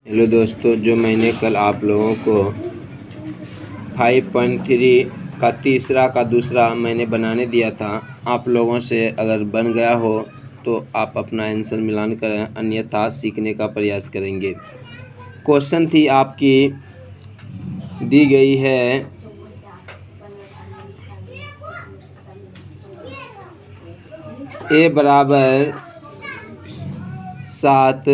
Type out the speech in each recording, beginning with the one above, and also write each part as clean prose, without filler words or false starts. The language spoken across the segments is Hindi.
हेलो दोस्तों, जो मैंने कल आप लोगों को 5.3 का तीसरा का दूसरा मैंने बनाने दिया था, आप लोगों से अगर बन गया हो तो आप अपना आंसर मिलान करें, अन्यथा सीखने का प्रयास करेंगे। क्वेश्चन थी आपकी दी गई है a बराबर 7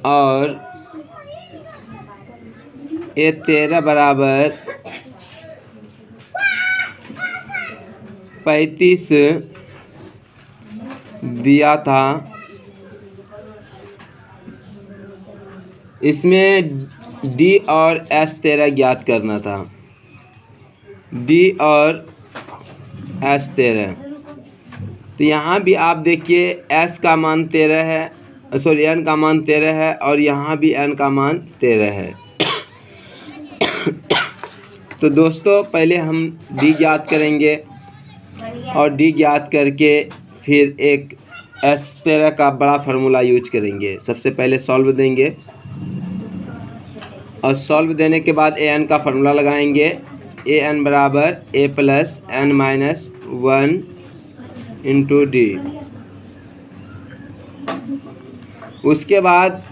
और a13 बराबर 35 दिया था। इसमें d और s13 ज्ञात करना था। d और s13, तो यहाँ भी आप देखिए s का मान 13 है, सॉरी n का मान 13 है और यहाँ भी n का मान 13 है। तो दोस्तों पहले हम d ज्ञात करेंगे और d ज्ञात करके फिर एक s13 का बड़ा फार्मूला यूज करेंगे। सबसे पहले सॉल्व देंगे और सॉल्व देने के बाद an का फार्मूला लगाएंगे। an बराबर a plus n minus 1 into D. उसके बाद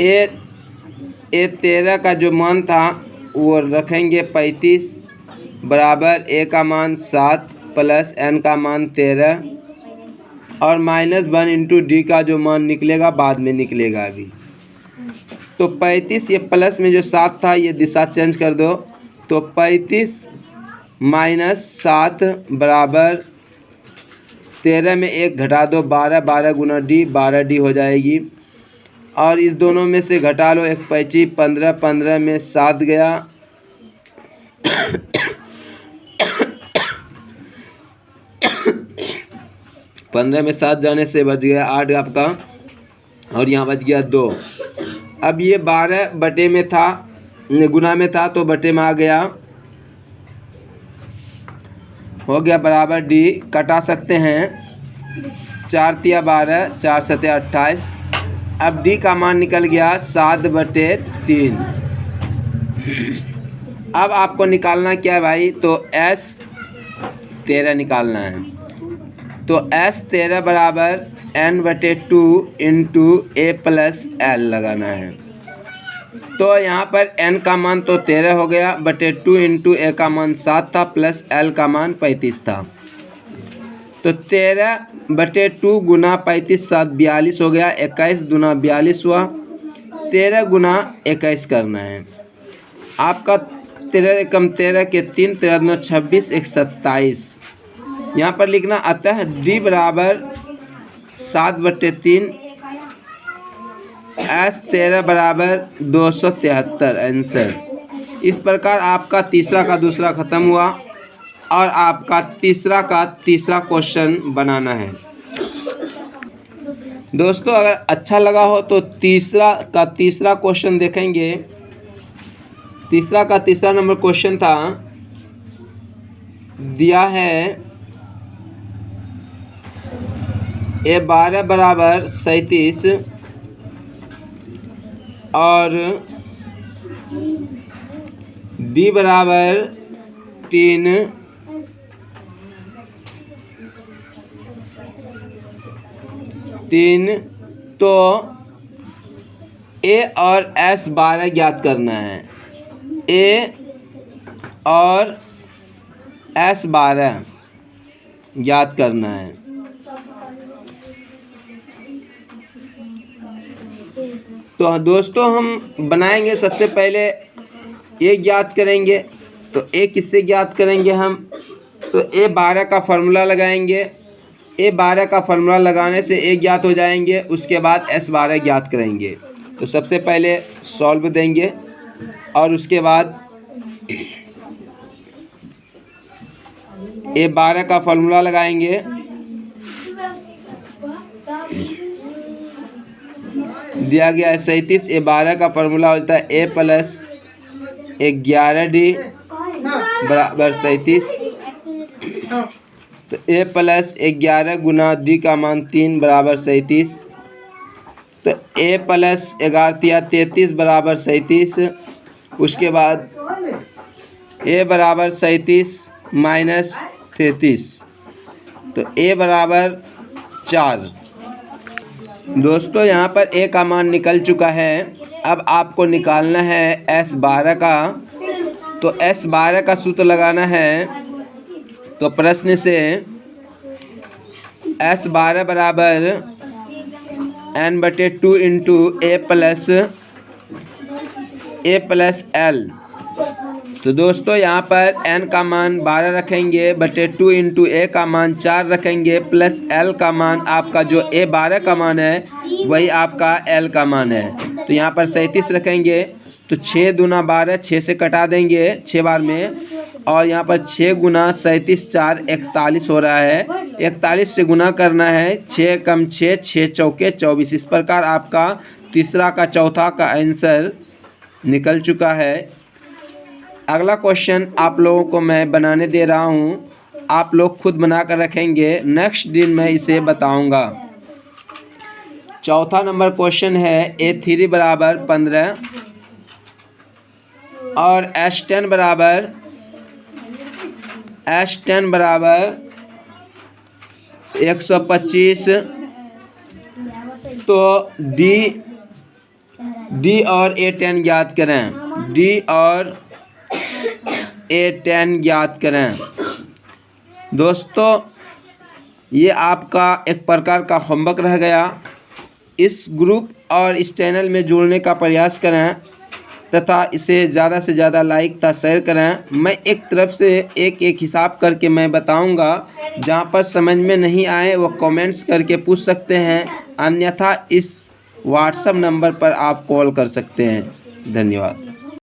a13 का जो मान था वो रखेंगे 35 बराबर a का मान 7 प्लस n का मान 13 और माइनस 1 इंटू डी का जो मान निकलेगा बाद में निकलेगा अभी। तो 35 ये प्लस में जो 7 था ये दिशा चेंज कर दो, तो 35 माइनस 7 बराबर 13 में 1 घटा दो 12, 12 गुना डी 12 डी हो जाएगी। और इस दोनों में से घटा लो 1 25 15, 15 में 7 गया 15 में 7 जाने से बच गया 8 आपका और यहाँ बच गया 2। अब ये 12 बटे में था, गुना में था तो बटे में आ गया, हो गया बराबर डी। कटा सकते हैं 4 तिया 12, 4 सत्या 28। अब डी का मान निकल गया 7/3। अब आपको निकालना क्या है भाई, तो s13 निकालना है। तो s13 बराबर n/2 into a plus l लगाना है। तो यहाँ पर n का मान तो 13 हो गया बटे 2 इंटू a का मान 7 था प्लस l का मान 35 था। तो 13/2 गुना 35 7 42 हो गया, 21 दूना 42 हुआ, 13 गुना 21 करना है आपका। 13 एकम 13 के 3, 13 दूना 26, 1 27 यहाँ पर लिखना। अतः d बराबर 7/3, s13 बराबर 273 आंसर। इस प्रकार आपका तीसरा का दूसरा ख़त्म हुआ और आपका तीसरा का तीसरा क्वेश्चन बनाना है। दोस्तों अगर अच्छा लगा हो तो तीसरा का तीसरा क्वेश्चन देखेंगे। तीसरा का तीसरा नंबर क्वेश्चन था, दिया है a12 बराबर 37 और d बराबर 3 तो a और s12 ज्ञात करना है। a और s12 ज्ञात करना है। तो दोस्तों हम बनाएंगे, सबसे पहले a ज्ञात करेंगे। तो a किससे ज्ञात करेंगे हम, तो a12 का फार्मूला लगाएंगे। a12 का फार्मूला लगाने से a ज्ञात हो जाएंगे, उसके बाद s12 ज्ञात करेंगे। तो सबसे पहले सॉल्व देंगे और उसके बाद a12 का फार्मूला लगाएंगे। दिया गया है 37, a12 का फार्मूला होता है a प्लस 11d बराबर 37। तो a प्लस 11 गुना d का मान 3 बराबर 37। तो a प्लस 11 33 बराबर 37। उसके बाद a बराबर 37 माइनस 33, तो a बराबर 4। दोस्तों यहाँ पर a का मान निकल चुका है। अब आपको निकालना है S12 का। तो S12 का सूत्र लगाना है। तो प्रश्न से S12 बराबर n/2 into a plus l। तो दोस्तों यहाँ पर n का मान 12 रखेंगे बटे 2 इंटू a का मान 4 रखेंगे प्लस l का मान आपका जो a 12 का मान है वही आपका l का मान है। तो यहाँ पर 37 रखेंगे। तो 6 दूना 12, 6 से कटा देंगे 6 बार में, और यहाँ पर 6 गुना 37 4 41 हो रहा है। 41 से गुना करना है, 6 कम 6 6 चौके 24। इस प्रकार आपका तीसरा का चौथा का आंसर निकल चुका है। अगला क्वेश्चन आप लोगों को मैं बनाने दे रहा हूँ, आप लोग खुद बना कर रखेंगे, नेक्स्ट दिन मैं इसे बताऊँगा। चौथा नंबर क्वेश्चन है A3 बराबर 15 और S10 बराबर 125। तो D और A10 ज्ञात करें। D और A10 ज्ञात करें। दोस्तों ये आपका एक प्रकार का होमवर्क रह गया। इस ग्रुप और इस चैनल में जुड़ने का प्रयास करें तथा इसे ज़्यादा से ज़्यादा लाइक तथा शेयर करें। मैं एक तरफ से एक एक हिसाब करके मैं बताऊंगा। जहां पर समझ में नहीं आए वो कमेंट्स करके पूछ सकते हैं, अन्यथा इस व्हाट्सएप नंबर पर आप कॉल कर सकते हैं। धन्यवाद।